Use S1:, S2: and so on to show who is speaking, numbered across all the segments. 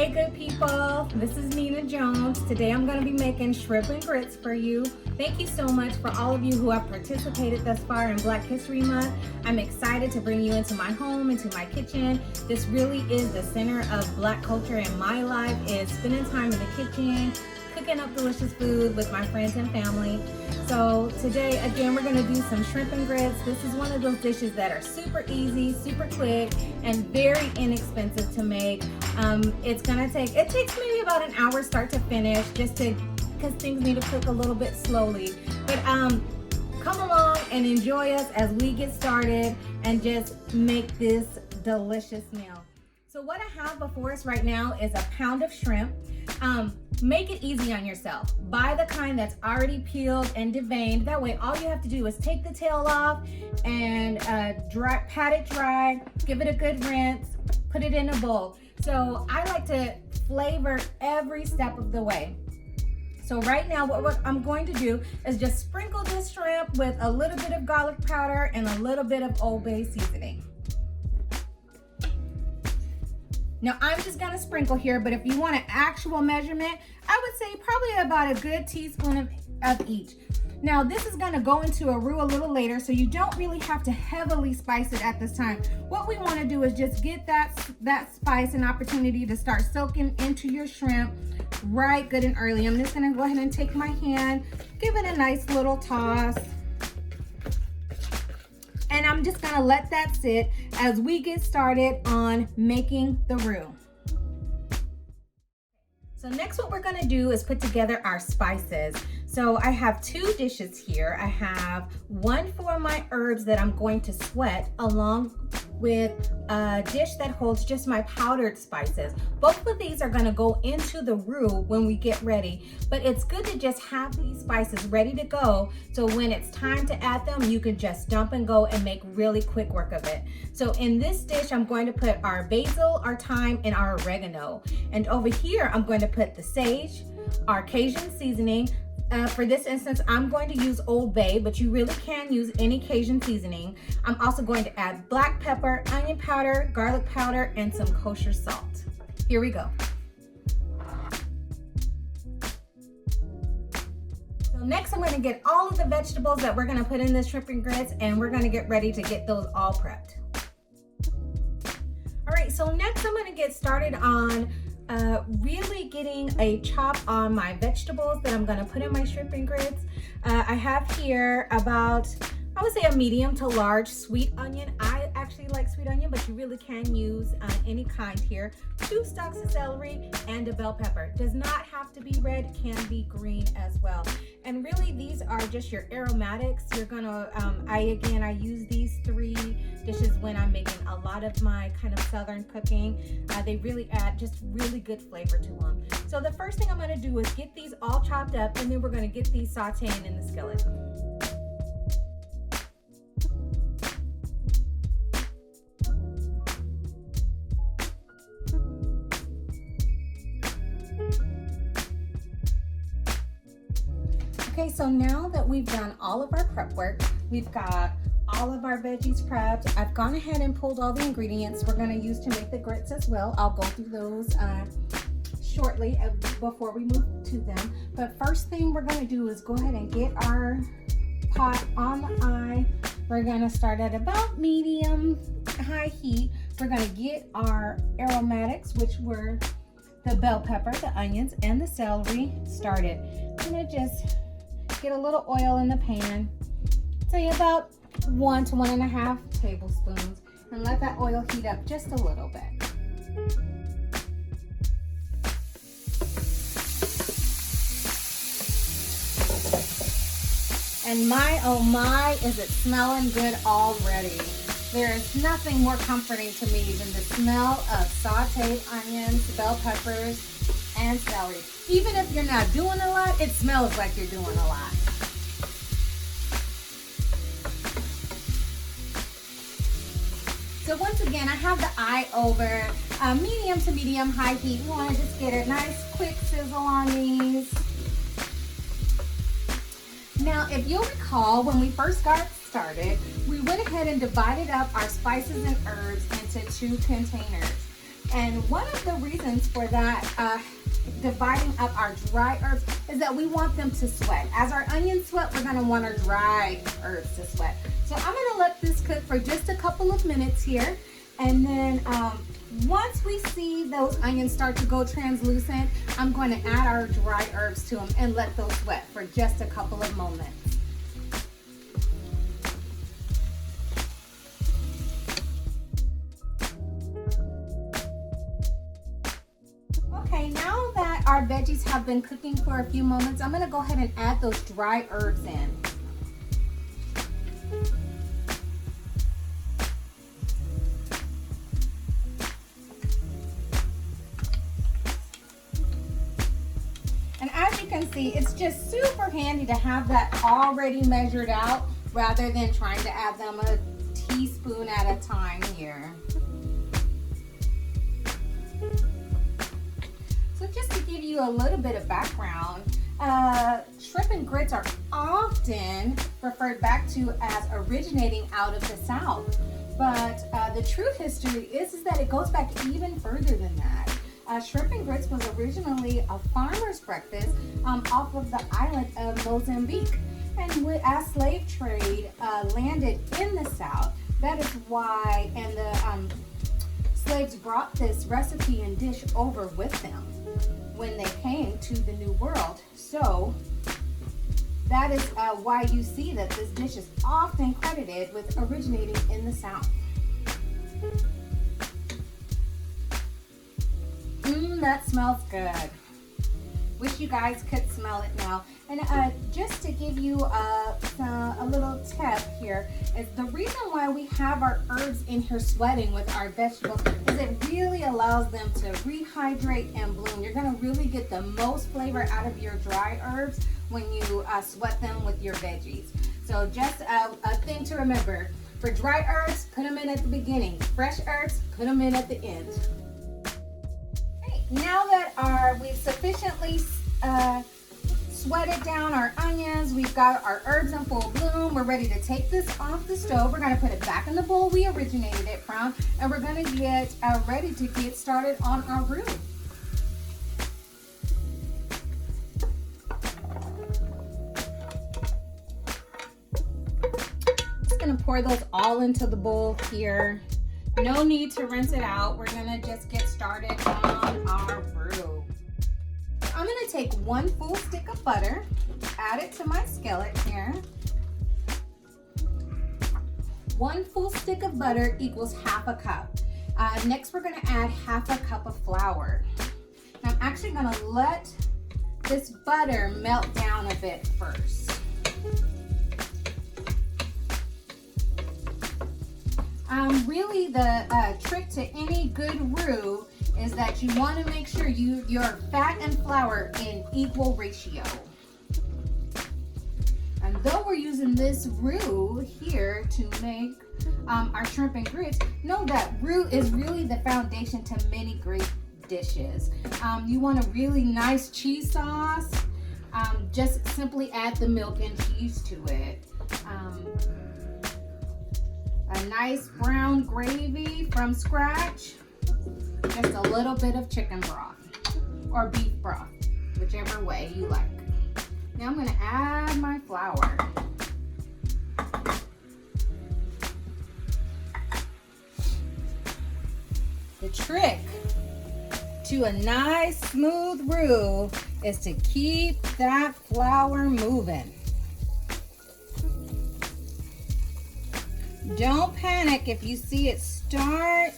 S1: Hey good people, this is Nina Jones. Today I'm going to be making shrimp and grits for you. Thank you so much for all of you who have participated thus far in Black History Month. I'm excited to bring you into my home, into my kitchen. This really is the center of Black culture in my life, is spending time in the kitchen, cooking up delicious food with my friends and family. So today, again, we're gonna do some shrimp and grits. This is one of those dishes that are super easy, super quick, and very inexpensive to make. It takes maybe about an hour start to finish, because things need to cook a little bit slowly. But come along and enjoy us as we get started and just make this delicious meal. So what I have before us right now is a pound of shrimp. Make it easy on yourself. Buy the kind that's already peeled and deveined. That way all you have to do is take the tail off and pat it dry, give it a good rinse, put it in a bowl. So I like to flavor every step of the way. So right now what I'm going to do is just sprinkle this shrimp with a little bit of garlic powder and a little bit of Old Bay seasoning. Now I'm just gonna sprinkle here, but if you want an actual measurement, I would say probably about a good teaspoon of each. Now this is gonna go into a roux a little later, so you don't really have to heavily spice it at this time. What we wanna do is just get that spice an opportunity to start soaking into your shrimp right good and early. I'm just gonna go ahead and take my hand, give it a nice little toss. And I'm just gonna let that sit as we get started on making the roux. So next what we're gonna do is put together our spices. So I have two dishes here. I have one for my herbs that I'm going to sweat, along with a dish that holds just my powdered spices. Both of these are gonna go into the roux when we get ready, but it's good to just have these spices ready to go, so when it's time to add them, you can just dump and go and make really quick work of it. So in this dish, I'm going to put our basil, our thyme, and our oregano. And over here, I'm going to put the sage, our Cajun seasoning. For this instance, I'm going to use Old Bay, but you really can use any Cajun seasoning. I'm also going to add black pepper, onion powder, garlic powder, and some kosher salt. Here we go. So next, I'm going to get all of the vegetables that we're going to put in this shrimp and grits, and we're going to get ready to get those all prepped. All right, so next I'm going to get started on really getting a chop on my vegetables that I'm gonna put in my shrimp and grits. I have here about, I would say, a medium to large sweet onion. I actually like sweet onion, but you really can use any kind here. 2 stalks of celery and a bell pepper. Does not have to be red, can be green as well. And really these are just your aromatics. You're gonna, I use these 3 dishes when I'm making a lot of my kind of southern cooking. They really add just really good flavor to them. So the first thing I'm gonna do is get these all chopped up, and then we're gonna get these sauteing in the skillet. Okay, so now that we've done all of our prep work, we've got all of our veggies prepped. I've gone ahead and pulled all the ingredients we're gonna use to make the grits as well. I'll go through those shortly before we move to them. But first thing we're gonna do is go ahead and get our pot on the eye. We're gonna start at about medium high heat. We're gonna get our aromatics, which were the bell pepper, the onions, and the celery started. I'm gonna just get a little oil in the pan, say about 1 to 1.5 tablespoons, and let that oil heat up just a little bit. And my, oh my, is it smelling good already. There is nothing more comforting to me than the smell of sauteed onions, bell peppers, and celery. Even if you're not doing a lot, it smells like you're doing a lot. So once again, I have the eye over medium to medium high heat. You want to just get a nice quick sizzle on these. Now, if you'll recall, when we first got started, we went ahead and divided up our spices and herbs into 2 containers. And one of the reasons for that, dividing up our dry herbs, is that we want them to sweat. As our onions sweat, we're gonna want our dry herbs to sweat. So I'm gonna let this cook for just a couple of minutes here. And then once we see those onions start to go translucent, I'm going to add our dry herbs to them and let those sweat for just a couple of moments. Okay, now that our veggies have been cooking for a few moments, I'm going to go ahead and add those dry herbs in. And as you can see, it's just super handy to have that already measured out rather than trying to add them a teaspoon at a time here. So just to give you a little bit of background, shrimp and grits are often referred back to as originating out of the South. But the true history is that it goes back even further than that. Shrimp and grits was originally a farmer's breakfast off of the island of Mozambique. And as slave trade landed in the South, that is why, and the slaves brought this recipe and dish over with them when they came to the New World. So that is why you see that this dish is often credited with originating in the South. That smells good. Wish you guys could smell it now. And just to give you a little tip here, is the reason why we have our herbs in here sweating with our vegetables is it really allows them to rehydrate and bloom. You're going to really get the most flavor out of your dry herbs when you sweat them with your veggies. So just a thing to remember. For dry herbs, put them in at the beginning. Fresh herbs, put them in at the end. Now that we've sufficiently sweated down our onions, we've got our herbs in full bloom, we're ready to take this off the stove. We're going to put it back in the bowl we originated it from, and we're going to get ready to get started on our roux. Just going to pour those all into the bowl here. No need to rinse it out. We're gonna just get started on our roux. I'm gonna take 1 full stick of butter, add it to my skillet here. 1 full stick of butter equals ½ a cup. Next, we're gonna add ½ a cup of flour. Now, I'm actually gonna let this butter melt down a bit first. Really, the trick to any good roux is that you want to make sure your fat and flour in equal ratio. And though we're using this roux here to make our shrimp and grits, know that roux is really the foundation to many great dishes. You want a really nice cheese sauce, just simply add the milk and cheese to it. A nice brown gravy from scratch, just a little bit of chicken broth or beef broth, whichever way you like. Now I'm going to add my flour. The trick to a nice smooth roux is to keep that flour moving. Don't panic if you see it start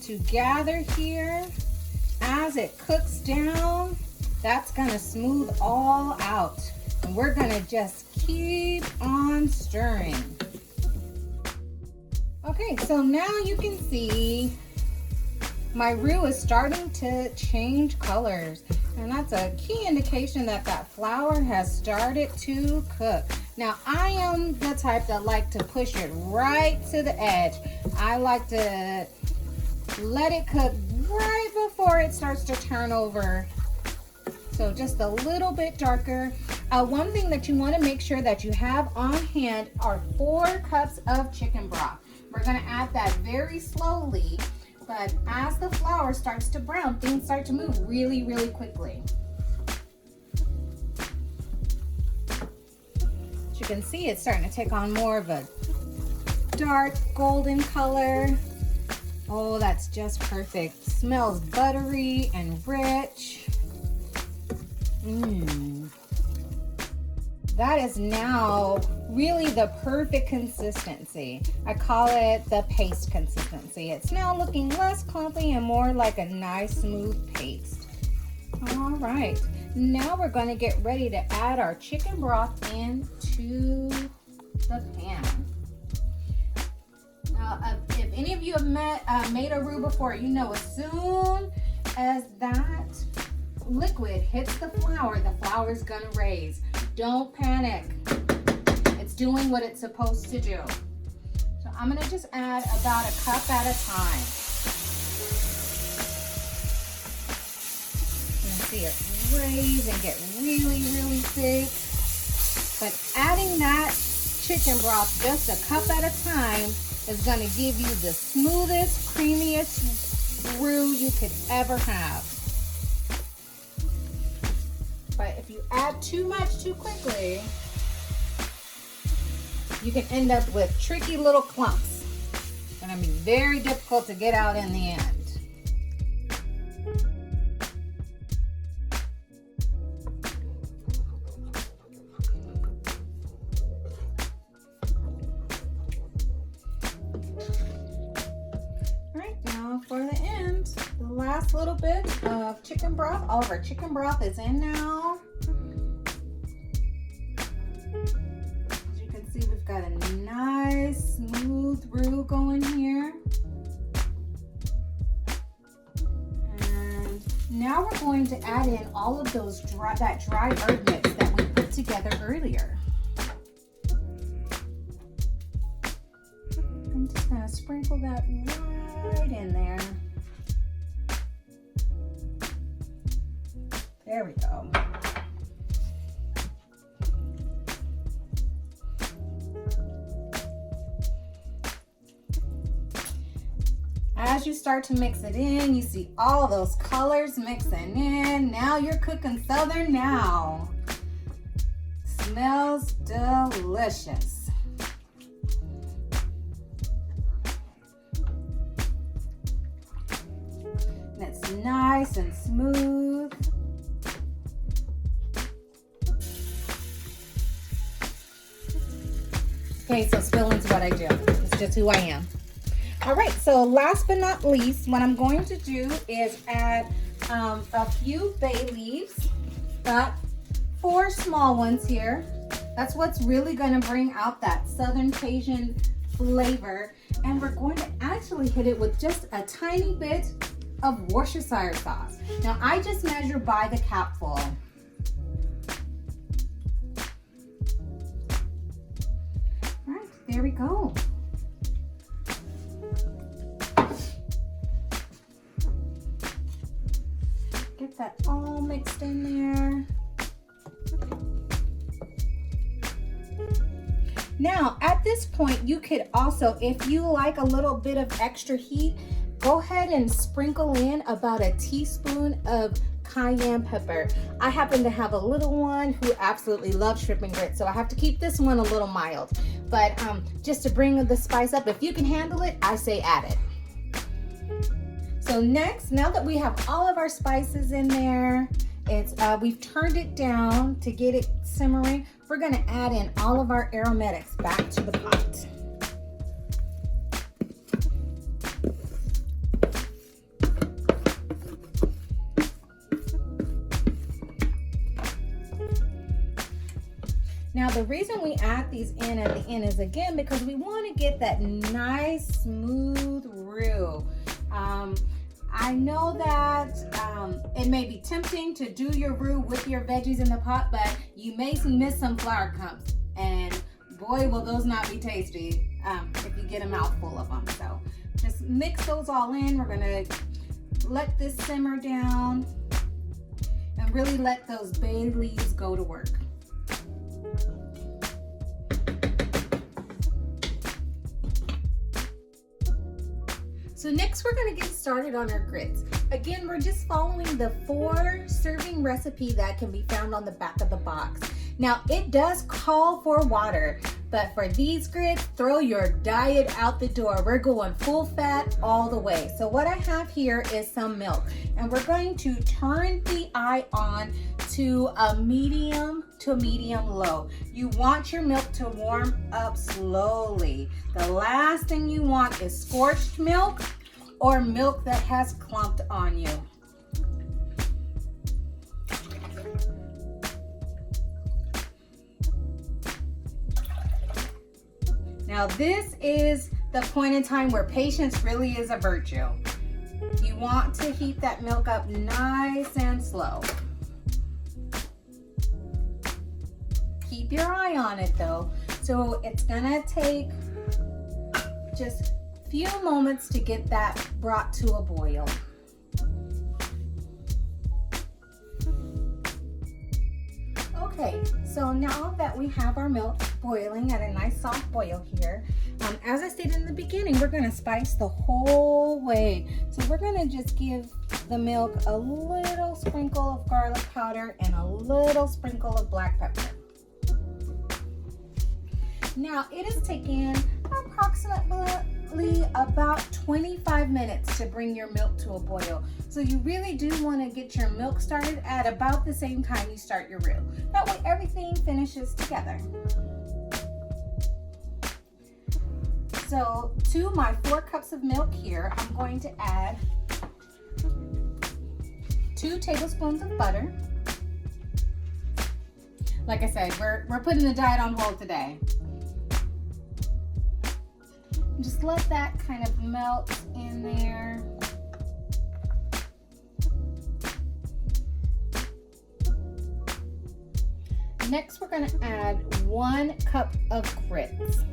S1: to gather here. As it cooks down, that's going to smooth all out. And we're going to just keep on stirring. Okay, so now you can see my roux is starting to change colors. And that's a key indication that that flour has started to cook. Now, I am the type that like to push it right to the edge. I like to let it cook right before it starts to turn over. So just a little bit darker. One thing that you want to make sure that you have on hand are 4 cups of chicken broth. We're gonna add that very slowly, but as the flour starts to brown, things start to move really, really quickly. As you can see, it's starting to take on more of a dark golden color. Oh, that's just perfect. Smells buttery and rich. That is now really the perfect consistency. I call it the paste consistency. It's now looking less clumpy and more like a nice smooth paste. All right, now we're going to get ready to add our chicken broth into the pan. Now, if any of you have made a roux before, you know as soon as that liquid hits the flour is gonna raise. Don't panic. It's doing what it's supposed to do. So I'm gonna just add about a cup at a time. You can see it raise and get really, really thick. But adding that chicken broth just a cup at a time is gonna give you the smoothest, creamiest roux you could ever have. But if you add too much too quickly, you can end up with tricky little clumps. It's gonna be very difficult to get out in the end. All right, now for the end, the last little bit of chicken broth. All of our chicken broth is in now. As you can see, we've got a nice smooth roux going here. And now we're going to add in all of those that dry herb mix that we put together earlier. I'm just going to sprinkle that right in there. There we go. As you start to mix it in, you see all those colors mixing in. Now you're cooking Southern now. Smells delicious. And it's nice and smooth. Okay, so spilling's what I do. It's just who I am. All right, so last but not least, what I'm going to do is add a few bay leaves. Got 4 small ones here. That's what's really gonna bring out that Southern Cajun flavor. And we're going to actually hit it with just a tiny bit of Worcestershire sauce. Now, I just measure by the capful. There we go. Get that all mixed in there. Now, at this point, you could also, if you like a little bit of extra heat, go ahead and sprinkle in about a teaspoon of cayenne pepper. I happen to have a little one who absolutely loves shrimp and grits, so I have to keep this one a little mild. But just to bring the spice up, if you can handle it, I say add it. So next, now that we have all of our spices in there, we've turned it down to get it simmering. We're gonna add in all of our aromatics back to the pot. Now, the reason we add these in at the end is, again, because we want to get that nice, smooth roux. I know that it may be tempting to do your roux with your veggies in the pot, but you may miss some flour clumps. And boy, will those not be tasty if you get a mouthful of them. So just mix those all in. We're going to let this simmer down and really let those bay leaves go to work. So next we're gonna get started on our grits. Again, we're just following the 4 serving recipe that can be found on the back of the box. Now it does call for water, but for these grits, throw your diet out the door. We're going full fat all the way. So what I have here is some milk, and we're going to turn the eye on to a medium low. You want your milk to warm up slowly. The last thing you want is scorched milk or milk that has clumped on you. Now this is the point in time where patience really is a virtue. You want to heat that milk up nice and slow. Keep your eye on it though. So it's gonna take just a few moments to get that brought to a boil. Okay, so now that we have our milk boiling at a nice soft boil here, as I stated in the beginning, we're gonna spice the whole way. So we're gonna just give the milk a little sprinkle of garlic powder and a little sprinkle of black pepper. Now it is taking approximately about 25 minutes to bring your milk to a boil. So you really do want to get your milk started at about the same time you start your roux. That way everything finishes together. So to my 4 cups of milk here, I'm going to add 2 tablespoons of butter. Like I said, we're putting the diet on hold today. Just let that kind of melt in there. Next, we're going to add 1 cup of grits.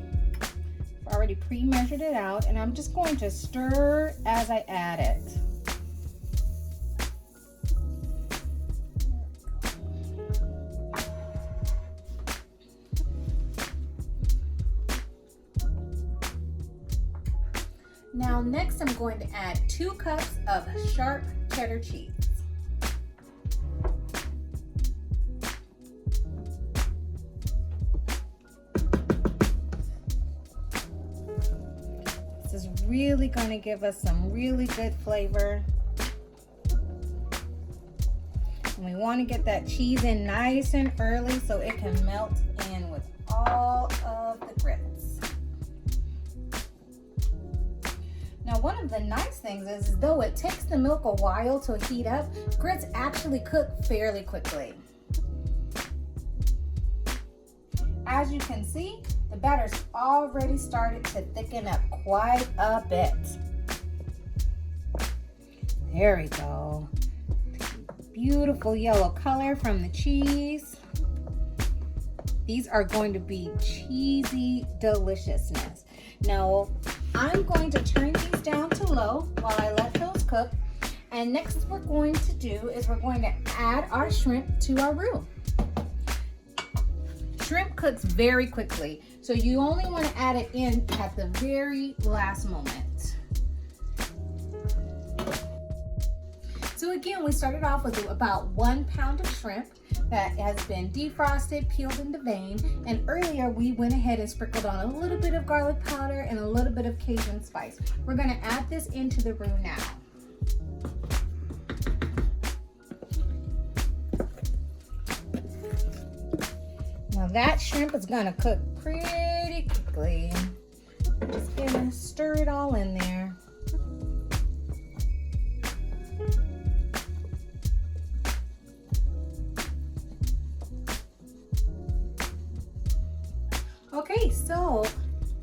S1: I've already pre-measured it out, and I'm just going to stir as I add it. Now next I'm going to add 2 cups of sharp cheddar cheese. This is really going to give us some really good flavor. And we want to get that cheese in nice and early so it can melt in with all of the grits. Now, one of the nice things is though it takes the milk a while to heat up, grits actually cook fairly quickly. As you can see, the batter's already started to thicken up quite a bit. There we go. Beautiful yellow color from the cheese. These are going to be cheesy deliciousness. Now, I'm going to turn these down to low while I let those cook. And next we're going to do is we're going to add our shrimp to our roux. Shrimp cooks very quickly, so you only want to add it in at the very last moment. So again, we started off with about 1 pound of shrimp that has been defrosted, peeled, and deveined. And earlier we went ahead and sprinkled on a little bit of garlic powder and a little bit of Cajun spice. We're going to add this into the roux now. Now that shrimp is going to cook pretty quickly. I'm just going to stir it all in there. Okay, so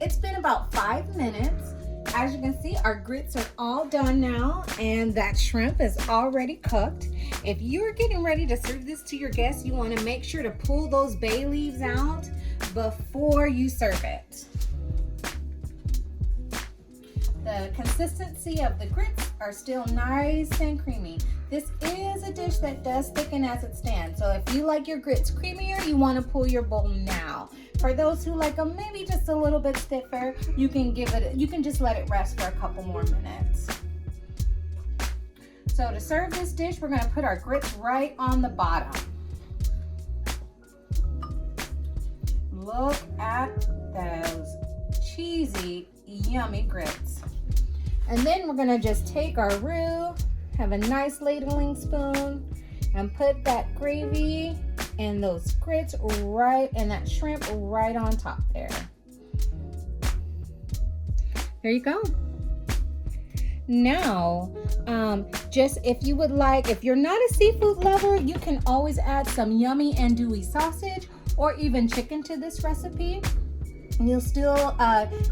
S1: it's been about 5 minutes. As you can see, our grits are all done now, and that shrimp is already cooked. If you're getting ready to serve this to your guests, you want to make sure to pull those bay leaves out before you serve it. The consistency of the grits are still nice and creamy. This is a dish that does thicken as it stands, so if you like your grits creamier, you want to pull your bowl now. For those who like them maybe just a little bit stiffer, you can just let it rest for a couple more minutes. So to serve this dish, we're gonna put our grits right on the bottom. Look at those cheesy, yummy grits. And then we're gonna just take our roux, have a nice ladling spoon, and put that gravy and those grits right, and that shrimp right on top there. There you go. Now, just if you would like, if you're not a seafood lover, you can always add some yummy andouille sausage or even chicken to this recipe. You'll still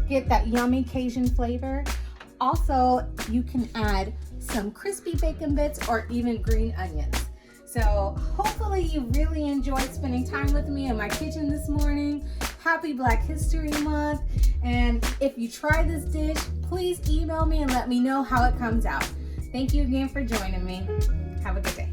S1: get that yummy Cajun flavor. Also, you can add some crispy bacon bits or even green onions. So hopefully you really enjoyed spending time with me in my kitchen this morning. Happy Black History Month. And if you try this dish, please email me and let me know how it comes out. Thank you again for joining me. Have a good day.